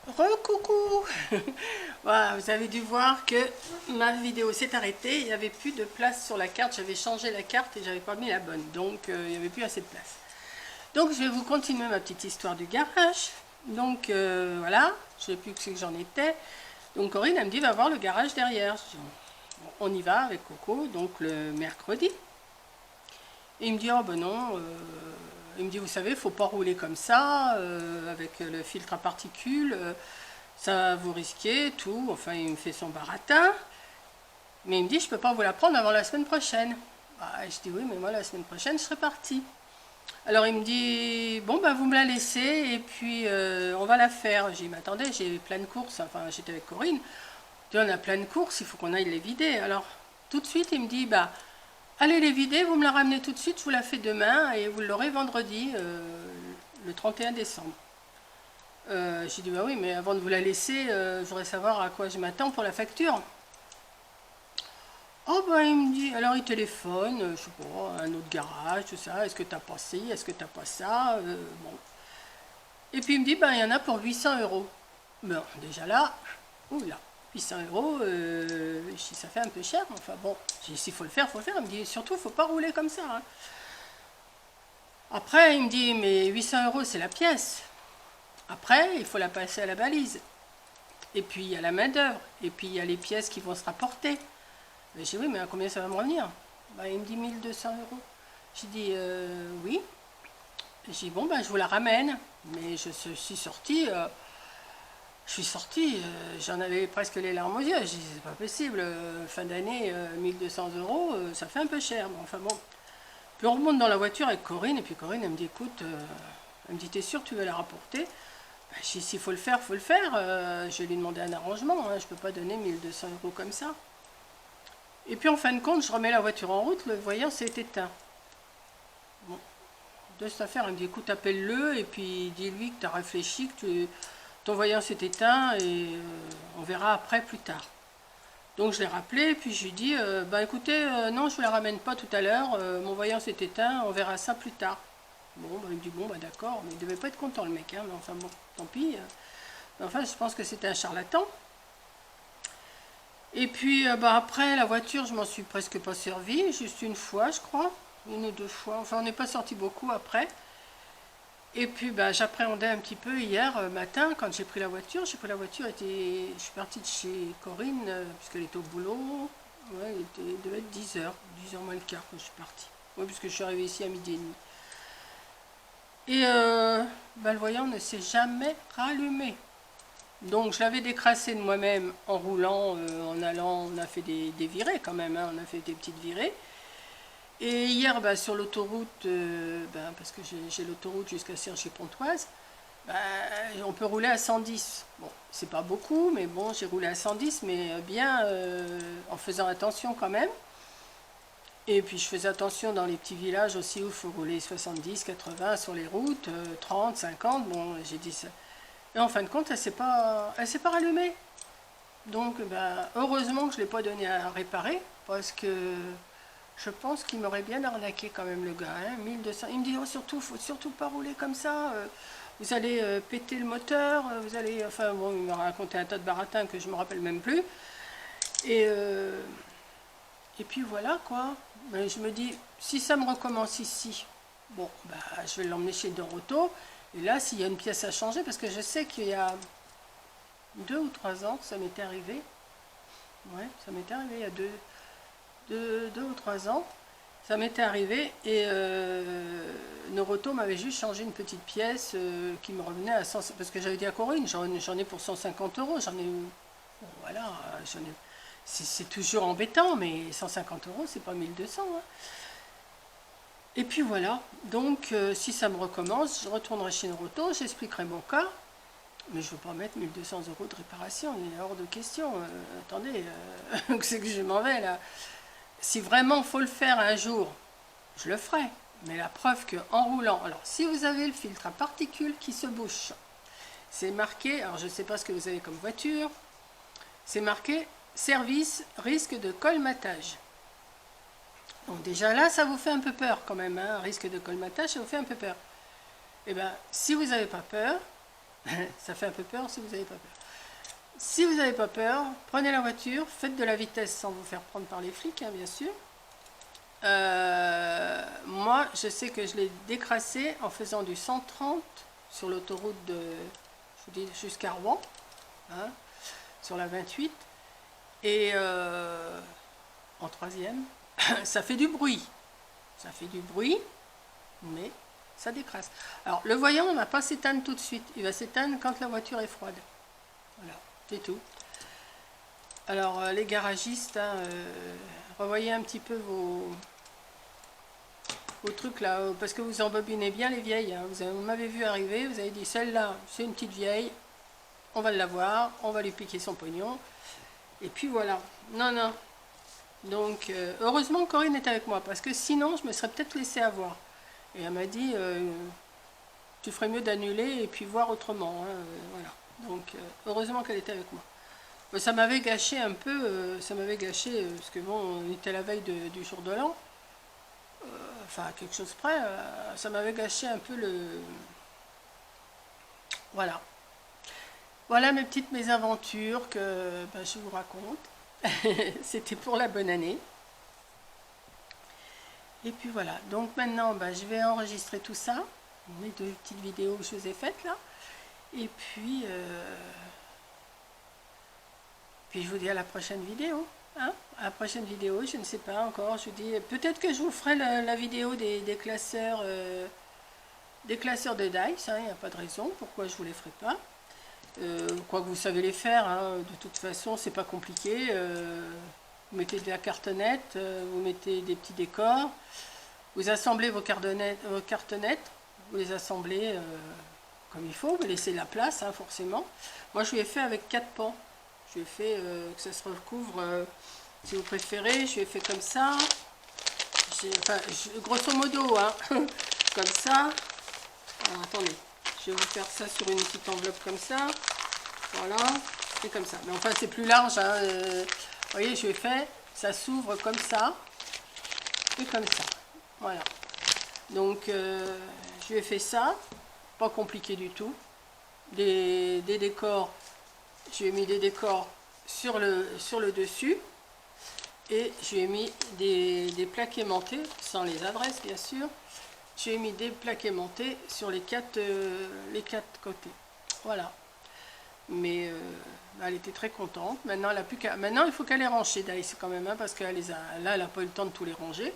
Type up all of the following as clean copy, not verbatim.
Recoucou. Voilà, vous avez dû voir que ma vidéo s'est arrêtée. Il n'y avait plus de place sur la carte. J'avais changé la carte et j'avais pas mis la bonne. Donc il n'y avait plus assez de place. Donc je vais vous continuer ma petite histoire du garage. Donc voilà, je ne sais plus que j'en étais. Donc Corinne, elle me dit, va voir le garage derrière. Je dis, bon, on y va avec Coco, donc le mercredi. Et il me dit, oh ben non, il me dit, vous savez, il ne faut pas rouler comme ça, avec le filtre à particules, ça vous risquez, tout. Enfin, il me fait son baratin. Mais il me dit, je ne peux pas vous la prendre avant la semaine prochaine. Bah, je dis, oui, mais moi, la semaine prochaine, je serai partie. Alors, il me dit, bon, bah, vous me la laissez, et puis, on va la faire. J'ai dit, mais attendez, j'ai plein de courses. Enfin, j'étais avec Corinne. Je dis, on a plein de courses, il faut qu'on aille les vider. Alors, tout de suite, il me dit, bah, allez les vider, vous me la ramenez tout de suite, je vous la fais demain et vous l'aurez vendredi, le 31 décembre. J'ai dit, bah oui, mais avant de vous la laisser, je voudrais savoir à quoi je m'attends pour la facture. Oh ben il me dit, alors il téléphone, je sais pas, un autre garage, tout ça, est-ce que t'as pas ci, est-ce que t'as pas ça, bon. Et puis il me dit, ben il y en a pour 800 euros. Bon, déjà là, oula, 800 euros, ça fait un peu cher, enfin bon, s'il faut le faire, faut le faire. Il me dit, surtout, faut pas rouler comme ça, hein. Après, il me dit, mais 800 euros, c'est la pièce. Après, il faut la passer à la balise. Et puis, il y a la main-d'œuvre. Et puis, il y a les pièces qui vont se rapporter. Mais j'ai dit, oui, mais à combien ça va me revenir? Bah, il me dit 1200 euros. J'ai dit, oui. J'ai dit, bon, ben, je vous la ramène. Mais je suis sortie. J'en avais presque les larmes aux yeux. J'ai dit, c'est pas possible. Fin d'année, 1200 euros, ça fait un peu cher. Bon, enfin bon. Puis on remonte dans la voiture avec Corinne, et puis Corinne, elle me dit, écoute, elle me dit, t'es sûre que tu veux la rapporter? Ben, je dis, s'il faut le faire, faut le faire. Je vais lui demander un arrangement, hein, je peux pas donner 1200 euros comme ça. Et puis en fin de compte, je remets la voiture en route, le voyant s'est éteint. Bon, de cette affaire, elle me dit, écoute, appelle-le, et puis dis-lui que tu as réfléchi, que ton voyant s'est éteint, et on verra après, plus tard. Donc je l'ai rappelé, puis je lui ai dit, bah écoutez, non, je vous la ramène pas tout à l'heure, mon voyant s'est éteint, on verra ça plus tard. Bon, bah, il me dit, bon, bah d'accord, mais il devait pas être content le mec, hein, mais enfin bon, tant pis. Mais enfin, je pense que c'était un charlatan. Et puis bah, après, la voiture, je m'en suis presque pas servi, juste une fois, je crois, une ou deux fois, enfin on n'est pas sorti beaucoup après. Et puis bah, j'appréhendais un petit peu hier matin quand j'ai pris la voiture. Je suis partie de chez Corinne puisqu'elle était au boulot. Ouais, il devait être 10h moins le quart quand je suis partie. Oui, puisque je suis arrivée ici à midi et demi. Et bah, le voyant ne s'est jamais rallumé. Donc je l'avais décrassé de moi-même en roulant, en allant, on a fait des virées quand même, hein, on a fait des petites virées. Et hier, bah, sur l'autoroute, bah, parce que j'ai l'autoroute jusqu'à Cergy-Pontoise, bah, on peut rouler à 110. Bon, c'est pas beaucoup, mais bon, j'ai roulé à 110, mais bien en faisant attention quand même. Et puis je faisais attention dans les petits villages aussi où il faut rouler 70, 80 sur les routes, 30, 50, bon, j'ai dit ça. Et en fin de compte, elle s'est pas rallumée. Donc, bah, heureusement que je ne l'ai pas donné à réparer, parce que je pense qu'il m'aurait bien arnaqué quand même le gars, hein, 1200. Il me dit, oh, surtout, faut surtout pas rouler comme ça, vous allez péter le moteur, vous allez... Enfin bon, il m'a raconté un tas de baratins que je me rappelle même plus. Et, euh, et puis voilà quoi. Ben, je me dis, si ça me recommence ici, bon, bah, je vais l'emmener chez Doroto. Et là, s'il y a une pièce à changer, parce que je sais qu'il y a 2 ou 3 ans que ça m'était arrivé. Ouais, ça m'était arrivé il y a 2 ou 3 ans. Ça m'était arrivé et Noroto m'avait juste changé une petite pièce qui me revenait à 100, parce que j'avais dit à Corinne, j'en ai pour 150 euros, j'en ai, bon, voilà, c'est toujours embêtant, mais 150 euros, c'est pas 1200, hein. Et puis voilà, donc si ça me recommence, je retournerai chez Noroto, j'expliquerai mon cas, mais je ne veux pas mettre 1200 euros de réparation, il est hors de question, attendez, c'est que je m'en vais là. Si vraiment il faut le faire un jour, je le ferai. Mais la preuve qu'en roulant, alors si vous avez le filtre à particules qui se bouche, c'est marqué, alors je ne sais pas ce que vous avez comme voiture, c'est marqué service risque de colmatage. Donc déjà là, ça vous fait un peu peur quand même, hein, risque de colmatage, ça vous fait un peu peur. Eh bien, si vous n'avez pas peur, Ça fait un peu peur si vous n'avez pas peur. Si vous n'avez pas peur, prenez la voiture, faites de la vitesse sans vous faire prendre par les flics, hein, bien sûr. Moi, je sais que je l'ai décrassé en faisant du 130 sur l'autoroute de, je vous dis, jusqu'à Rouen, hein, sur la 28. Et en troisième, ça fait du bruit. Ça fait du bruit, mais ça décrasse. Alors, le voyant ne va pas s'éteindre tout de suite. Il va s'éteindre quand la voiture est froide. Voilà, c'est tout. Alors, les garagistes, hein, revoyez un petit peu vos trucs là, parce que vous embobinez bien les vieilles. Hein. Vous m'avez vu arriver, vous avez dit, celle-là, c'est une petite vieille, on va l'avoir, on va lui piquer son pognon. Et puis voilà. Non, non. Donc, heureusement que Corinne est avec moi, parce que sinon, je me serais peut-être laissé avoir. Et elle m'a dit, tu ferais mieux d'annuler et puis voir autrement. Hein, voilà. Donc, heureusement qu'elle était avec moi. Ça m'avait gâché un peu, parce que bon, on était la veille du jour de l'an. Enfin, à quelque chose près, ça m'avait gâché un peu le... Voilà. Voilà mes petites mésaventures que ben, je vous raconte. C'était pour la bonne année. Et puis voilà, donc maintenant je vais enregistrer tout ça, les 2 petites vidéos que je vous ai faites là. Et puis, je vous dis à la prochaine vidéo. Hein, à la prochaine vidéo, je ne sais pas encore, je vous dis, peut-être que je vous ferai la vidéo des classeurs de dice, hein, il n'y a pas de raison pourquoi je ne vous les ferai pas. Quoi que vous savez les faire, hein, de toute façon, c'est pas compliqué. Vous mettez de la cartonnette, vous mettez des petits décors, vous assemblez vos cartonnettes, vous les assemblez comme il faut, vous laissez la place, hein, forcément. Moi, je l'ai fait avec 4 pans. Je l'ai fait que ça se recouvre, si vous préférez, je l'ai fait comme ça. Enfin, grosso modo, hein, comme ça. Alors, attendez, je vais vous faire ça sur une petite enveloppe comme ça. Voilà, c'est comme ça. Mais enfin, c'est plus large. Hein, vous voyez, je l'ai fait, ça s'ouvre comme ça et comme ça. Voilà. Donc, je lui ai fait ça, pas compliqué du tout. Des décors, je lui ai mis des décors sur le dessus et je lui ai mis des plaques aimantées, sans les adresses bien sûr. Je lui ai mis des plaques aimantées sur les quatre côtés. Voilà. Mais elle était très contente. Maintenant, elle a plus qu'à... Maintenant, il faut qu'elle les range chez Dice quand même, hein, parce qu'elle les a... Là, elle n'a pas eu le temps de tous les ranger.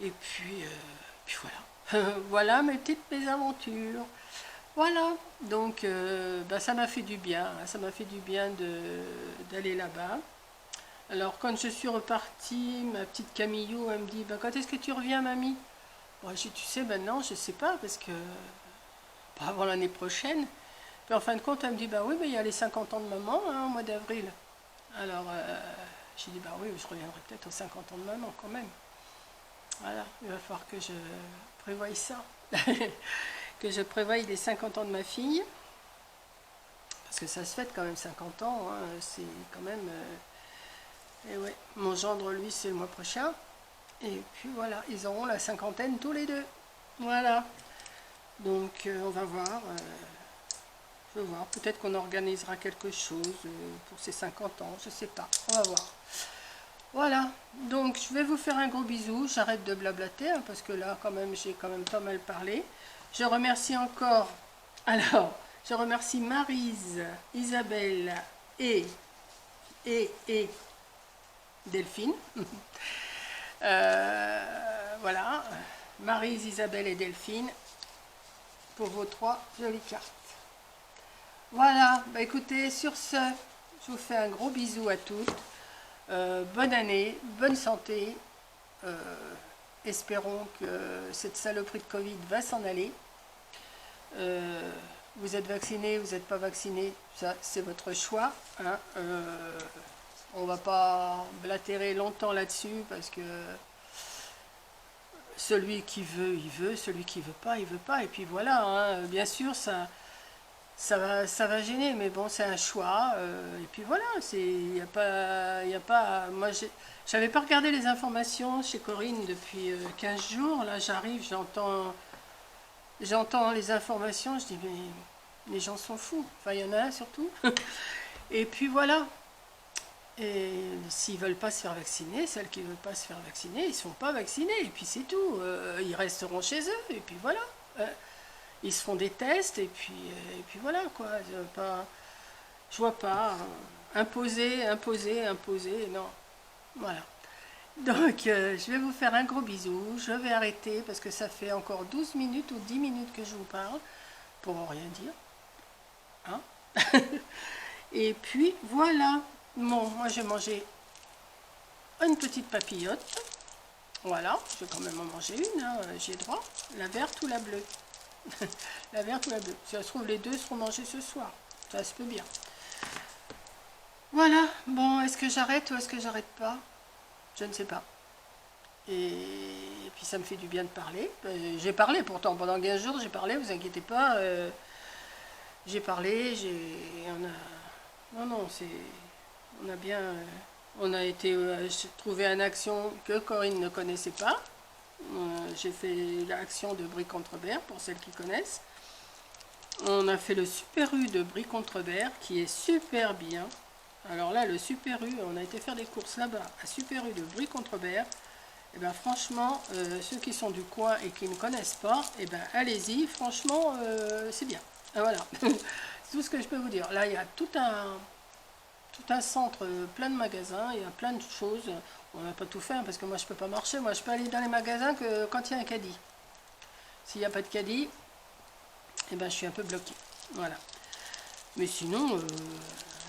Et puis voilà. Voilà mes petites mésaventures. Voilà. Donc, ça m'a fait du bien. Hein, ça m'a fait du bien d'aller là-bas. Alors, quand je suis repartie, ma petite Camillou, elle me dit, quand est-ce que tu reviens, mamie? Bon, tu sais, maintenant, je sais pas, parce que... Pas avant l'année prochaine. Puis en fin de compte, elle me dit, oui, mais il y a les 50 ans de maman, hein, au mois d'avril. Alors, j'ai dit, oui, je reviendrai peut-être aux 50 ans de maman quand même. Voilà, il va falloir que je prévoie ça. Que je prévoie les 50 ans de ma fille. Parce que ça se fête quand même 50 ans, hein, c'est quand même... et ouais, mon gendre, lui, c'est le mois prochain. Et puis voilà, ils auront la cinquantaine tous les deux. Voilà. Donc, on va voir... je vais voir, peut-être qu'on organisera quelque chose pour ces 50 ans, je sais pas, on va voir. Voilà, donc je vais vous faire un gros bisou, j'arrête de blablater, hein, parce que là quand même j'ai quand même pas mal parlé. Je remercie encore, alors, je remercie Maryse, Isabelle et Delphine. Voilà, Maryse, Isabelle et Delphine, pour vos 3 jolies cartes. Voilà, écoutez, sur ce, je vous fais un gros bisou à toutes. Bonne année, bonne santé. Espérons que cette saloperie de Covid va s'en aller. Vous êtes vaccinés, vous n'êtes pas vaccinés, ça c'est votre choix. Hein. On ne va pas blatérer longtemps là-dessus parce que celui qui veut, il veut, celui qui veut pas, il veut pas. Et puis voilà, hein. Bien sûr, ça va gêner, mais bon, c'est un choix. Et puis voilà, il n'y a pas... Moi, j'avais pas regardé les informations chez Corinne depuis 15 jours. Là, j'arrive, j'entends les informations. Je dis, mais Les gens sont fous. Enfin, il y en a un surtout. Et puis voilà. Et s'ils veulent pas se faire vacciner, celles qui veulent pas se faire vacciner, ils ne sont pas vaccinés. Et puis c'est tout. Ils resteront chez eux. Et puis voilà. Ils se font des tests. Et puis voilà quoi. Je vois pas. Imposer. Non. Voilà. Donc, je vais vous faire un gros bisou. Je vais arrêter parce que ça fait encore 12 minutes ou 10 minutes que je vous parle pour rien dire. Hein. Et puis, voilà. Bon, moi, j'ai mangé une petite papillote. Voilà, je vais quand même en manger une. Hein, j'ai droit. La verte ou la bleue. La verte ou la bleue. Si ça se trouve, les deux seront mangés ce soir. Ça se peut bien. Voilà. Bon, est-ce que j'arrête ou est-ce que j'arrête pas? Je ne sais pas. Et puis ça me fait du bien de parler. J'ai parlé pourtant pendant 15 jours, j'ai parlé, vous inquiétez pas. J'ai parlé, non, on a bien... on a été trouvé une action que Corinne ne connaissait pas. J'ai fait l'action de Brie-Contrebert, pour celles qui connaissent. On a fait le Super U de Brie-Contrebert, qui est super bien. Alors là, le Super U, on a été faire des courses là-bas, à Super U de Brie-Contrebert. Et ben franchement, ceux qui sont du coin et qui ne connaissent pas, et ben allez-y, franchement, c'est bien. Et voilà, c'est tout ce que je peux vous dire. Là, il y a tout un centre, plein de magasins, il y a plein de choses. On n'a pas tout fait, hein, parce que moi, je peux pas marcher. Moi, je peux aller dans les magasins que quand il y a un caddie. S'il n'y a pas de caddie, et ben je suis un peu bloquée. Voilà. Mais sinon,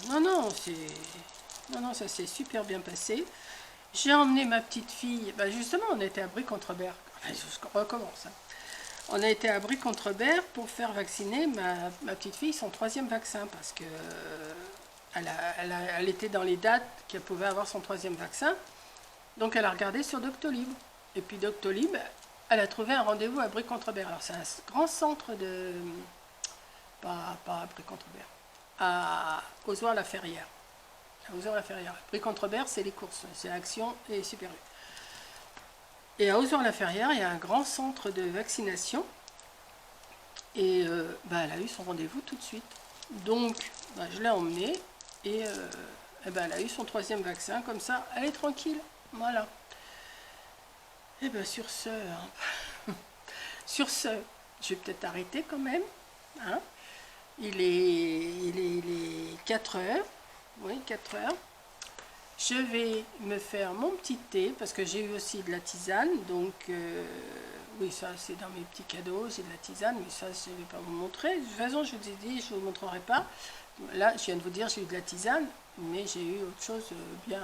non, ça s'est super bien passé. J'ai emmené ma petite fille, ben justement, on était à Brie-Contrebert. Enfin, je recommence. Hein. On a été à Brie-Contrebert pour faire vacciner ma petite fille son 3e vaccin parce que elle était dans les dates qu'elle pouvait avoir son 3e vaccin. Donc elle a regardé sur Doctolib. Et puis Doctolib, elle a trouvé un rendez-vous à Brie-Contrebert. Alors c'est un grand centre de... Pas à Brie-Contrebert. À Ozoir-la-Ferrière. Ozoir-la-Ferrière. Brie-Contrebert, c'est les courses, c'est Action et Super U. Et à Ozoir-la-Ferrière, il y a un grand centre de vaccination. Et elle a eu son rendez-vous tout de suite. Donc, je l'ai emmenée et elle a eu son 3e vaccin. Comme ça, elle est tranquille. Voilà. Et sur ce, hein, sur ce, je vais peut-être arrêter quand même. Hein. Il est 4 heures. Oui, 4 heures. Je vais me faire mon petit thé, parce que j'ai eu aussi de la tisane, donc oui, ça c'est dans mes petits cadeaux, j'ai de la tisane, mais ça je ne vais pas vous montrer. De toute façon, je vous ai dit, je ne vous montrerai pas. Là, je viens de vous dire, j'ai eu de la tisane, mais j'ai eu autre chose bien.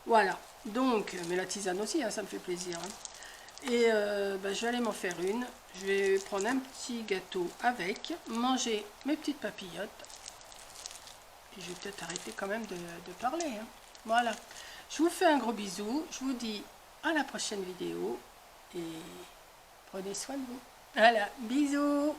Voilà, donc, mais la tisane aussi, hein, ça me fait plaisir. Hein. Et je vais aller m'en faire une. Je vais prendre un petit gâteau avec, manger mes petites papillotes. Et je vais peut-être arrêter quand même de parler. Hein. Voilà. Je vous fais un gros bisou. Je vous dis à la prochaine vidéo. Et prenez soin de vous. Voilà. Bisous.